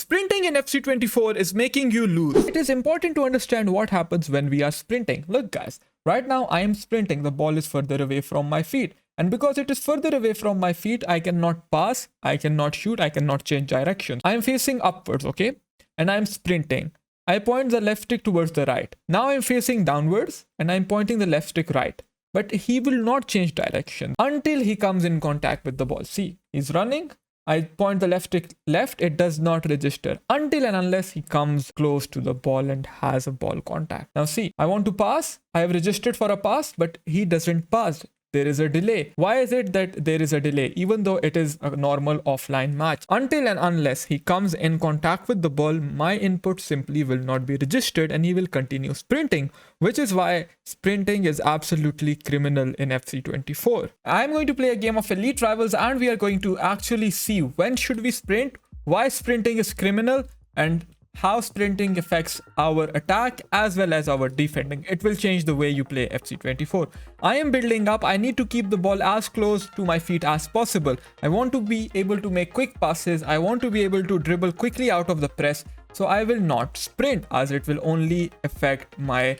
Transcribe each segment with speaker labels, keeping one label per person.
Speaker 1: Sprinting in FC24 is making you lose. It is important to understand what happens when we are sprinting. Look guys, right now I am sprinting, the ball is further away from my feet. And because it is further away from my feet, I cannot pass, I cannot shoot, I cannot change directions. I am facing upwards, okay? And I am sprinting. I point the left stick towards the right. Now I am facing downwards and I am pointing the left stick right. But he will not change direction until he comes in contact with the ball. See, he's running. I point the left stick left, it does not register until and unless he comes close to the ball and has a ball contact. Now see, I want to pass. I have registered for a pass, but he doesn't pass. There is a delay. Why is it that there is a delay? Even though it is a normal offline match. Until and unless he comes in contact with the ball, my input simply will not be registered and he will continue sprinting, which is why sprinting is absolutely criminal in FC24. I'm going to play a game of Elite Rivals and we are going to actually see when should we sprint, why sprinting is criminal, and how sprinting affects our attack as well as our defending. It will change the way you play FC24. I am building up. I need to keep the ball as close to my feet as possible. I want to be able to make quick passes. I want to be able to dribble quickly out of the press. So I will not sprint as it will only affect my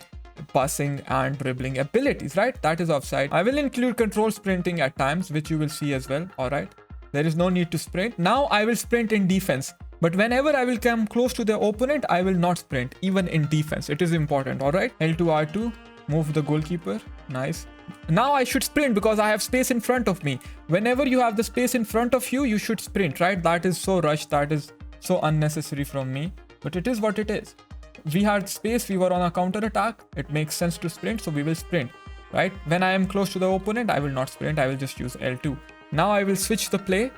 Speaker 1: passing and dribbling abilities, right? That is offside. I will include control sprinting at times, which you will see as well. All right. There is no need to sprint. Now I will sprint in defense. But whenever I will come close to the opponent, I will not sprint, even in defense. It is important, all right? L2, R2, move the goalkeeper. Nice. Now I should sprint because I have space in front of me. Whenever you have the space in front of you, you should sprint, right? That is so rushed. That is so unnecessary from me. But it is what it is. We had space. We were on a counter attack. It makes sense to sprint, so we will sprint, right? When I am close to the opponent, I will not sprint. I will just use L2. Now I will switch the play.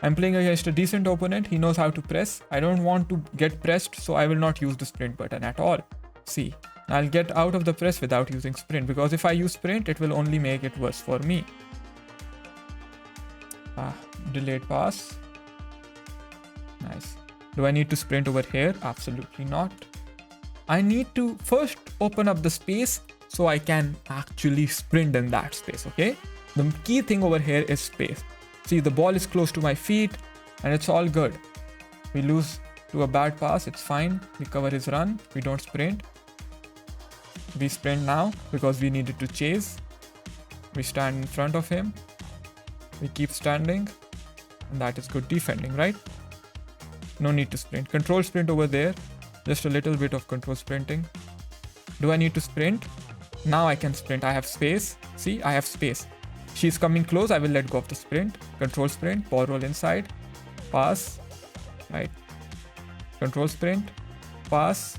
Speaker 1: I'm playing against a decent opponent. He knows how to press. I don't want to get pressed, so I will not use the sprint button at all. See, I'll get out of the press without using sprint, because if I use sprint, it will only make it worse for me. Delayed pass. Nice. Do I need to sprint over here? Absolutely not. I need to first open up the space so I can actually sprint in that space, okay? The key thing over here is space. See, the ball is close to my feet and it's all good. We lose to a bad pass, it's fine. We cover his run, we don't sprint. We sprint now because we needed to chase. We stand in front of him. We keep standing. And that is good defending, right? No need to sprint. Control sprint over there. Just a little bit of control sprinting. Do I need to sprint? Now I can sprint. I have space. See, I have space. She's coming close. I will let go of the sprint. Control sprint. Ball roll inside. Pass. Right. Control sprint. Pass.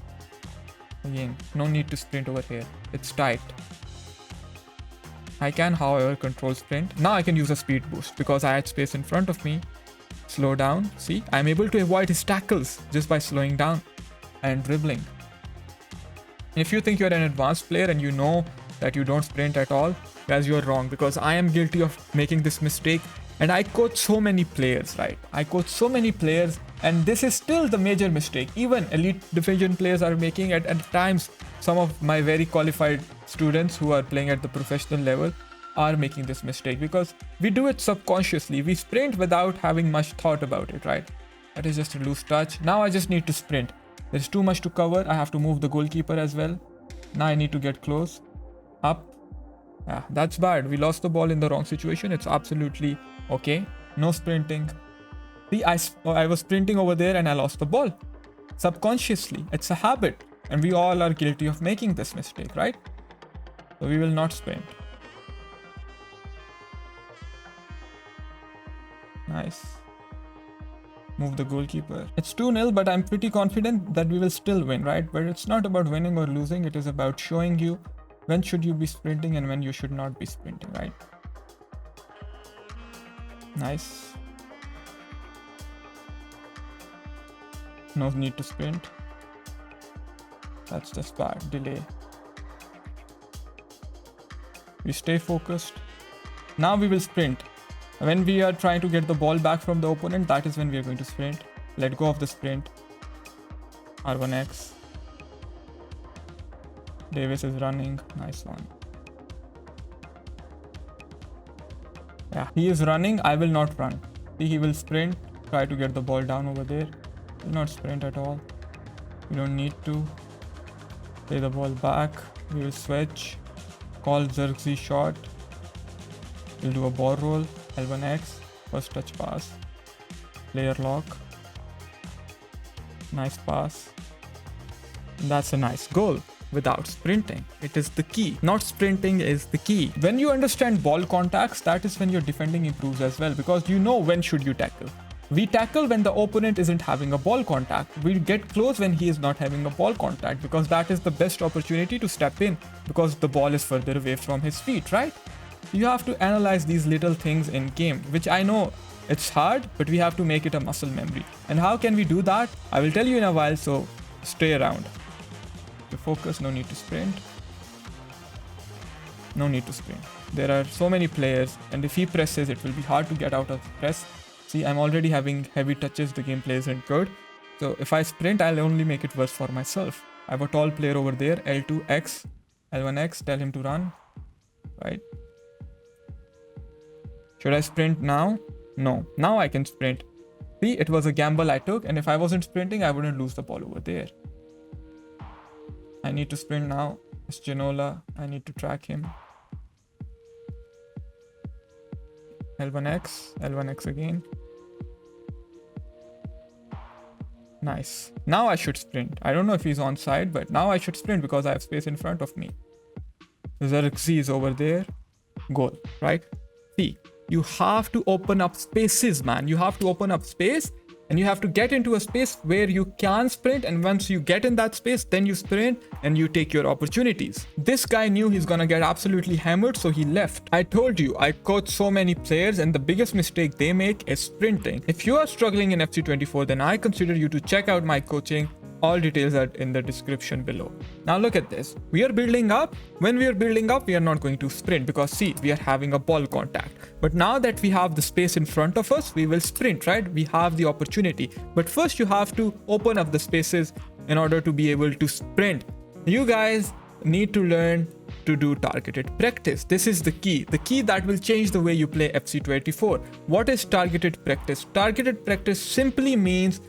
Speaker 1: Again, no need to sprint over here. It's tight. I can, however, control sprint. Now I can use a speed boost because I had space in front of me. Slow down. See, I'm able to avoid his tackles just by slowing down and dribbling. If you think you're an advanced player and you know that you don't sprint at all, guys, you're wrong, because I am guilty of making this mistake and I coach so many players, right? I coach so many players and this is still the major mistake. Even elite division players are making it. At times, some of my very qualified students who are playing at the professional level are making this mistake because we do it subconsciously. We sprint without having much thought about it, right? That is just a loose touch. Now I just need to sprint. There's too much to cover. I have to move the goalkeeper as well. Now I need to get close. Up. Yeah, that's bad. We lost the ball in the wrong situation. It's absolutely okay. No sprinting. See, I was sprinting over there and I lost the ball. Subconsciously. It's a habit. And we all are guilty of making this mistake, right? So we will not sprint. Nice. Move the goalkeeper. It's 2-0, but I'm pretty confident that we will still win, right? But it's not about winning or losing. It is about showing you when should you be sprinting and when you should not be sprinting, right? Nice. No need to sprint. That's just bad. Delay. We stay focused. Now we will sprint. When we are trying to get the ball back from the opponent, that is when we are going to sprint. Let go of the sprint. R1X. Davis is running. Nice one. Yeah, he is running. I will not run. See, he will sprint. Try to get the ball down over there. Do not sprint at all. You don't need to. Play the ball back. We will switch. Call Xerxes shot. We'll do a ball roll. L1X. First touch pass. Player lock. Nice pass. That's a nice goal. Without sprinting. It is the key. Not sprinting is the key. When you understand ball contacts, that is when your defending improves as well, because you know when should you tackle. We tackle when the opponent isn't having a ball contact. We get close when he is not having a ball contact, because that is the best opportunity to step in, because the ball is further away from his feet, right? You have to analyze these little things in game, which I know it's hard, but we have to make it a muscle memory. And how can we do that? I will tell you in a while, so stay around. To focus, no need to sprint. No need to sprint. There are so many players, and if he presses, it will be hard to get out of the press. See, I'm already having heavy touches. The gameplay isn't good. So if I sprint, I'll only make it worse for myself. I have a tall player over there. L2X, L1X, tell him to run. Right? Should I sprint now? No. Now I can sprint. See, it was a gamble I took, and if I wasn't sprinting, I wouldn't lose the ball over there. I need to sprint now. It's Ginola. I need to track him. L1X. L1X again. Nice. Now I should sprint. I don't know if he's onside, but now I should sprint because I have space in front of me. Xerxes over there. Goal, right? See, you have to open up spaces, man. You have to open up space. And you have to get into a space where you can sprint, and once you get in that space, then you sprint and you take your opportunities. This guy knew he's gonna get absolutely hammered, so he left. I told you, I coach so many players, and the biggest mistake they make is sprinting. If you are struggling in FC24, then I consider you to check out my coaching. All details are in the description below. Now look at this. We are building up. When we are building up, we are not going to sprint because see, we are having a ball contact. But now that we have the space in front of us, we will sprint, right? We have the opportunity. But first you have to open up the spaces in order to be able to sprint. You guys need to learn to do targeted practice. This is the key that will change the way you play FC24. What is targeted practice? Targeted practice simply means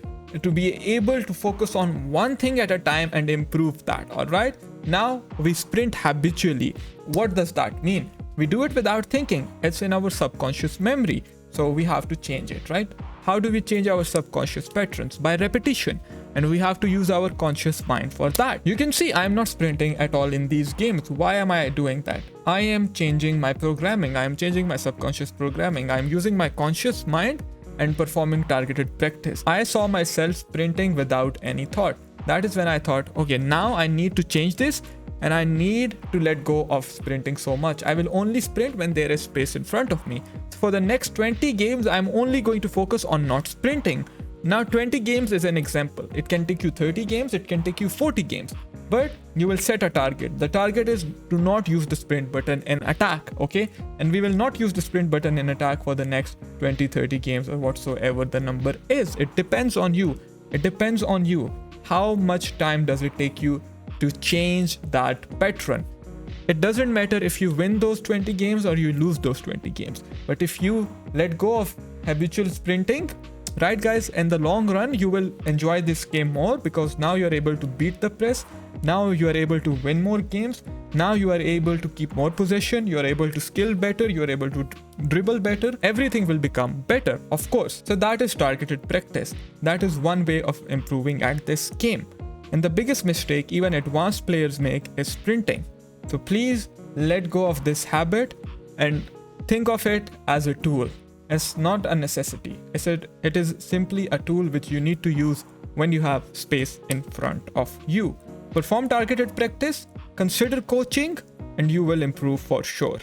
Speaker 1: to be able to focus on one thing at a time and improve that. All right, now we sprint habitually. What does that mean? We do it without thinking. It's in our subconscious memory, so we have to change it, right? How do we change our subconscious patterns? By repetition, and we have to use our conscious mind for that. You can see I'm not sprinting at all in these games. Why am I doing that? I am changing my programming. I am changing my subconscious programming. I am using my conscious mind and performing targeted practice. I saw myself sprinting without any thought. That is when I thought, okay, now I need to change this, and I need to let go of sprinting so much. I will only sprint when there is space in front of me. So for the next 20 games, I'm only going to focus on not sprinting. Now 20 games is an example. It can take you 30 games, it can take you 40 games. But you will set a target. The target is to not use the sprint button in attack, okay? And we will not use the sprint button in attack for the next 20-30 games or whatsoever the number is. It depends on you. It depends on you. How much time does it take you to change that pattern? It doesn't matter if you win those 20 games or you lose those 20 games. But if you let go of habitual sprinting, right guys, in the long run, you will enjoy this game more because now you're able to beat the press. Now you are able to win more games. Now you are able to keep more possession. You are able to skill better. You are able to dribble better. Everything will become better, of course. So that is targeted practice. That is one way of improving at this game. And the biggest mistake even advanced players make is sprinting. So please let go of this habit and think of it as a tool. It's not a necessity. It is simply a tool which you need to use when you have space in front of you. Perform targeted practice, consider coaching, and you will improve for sure.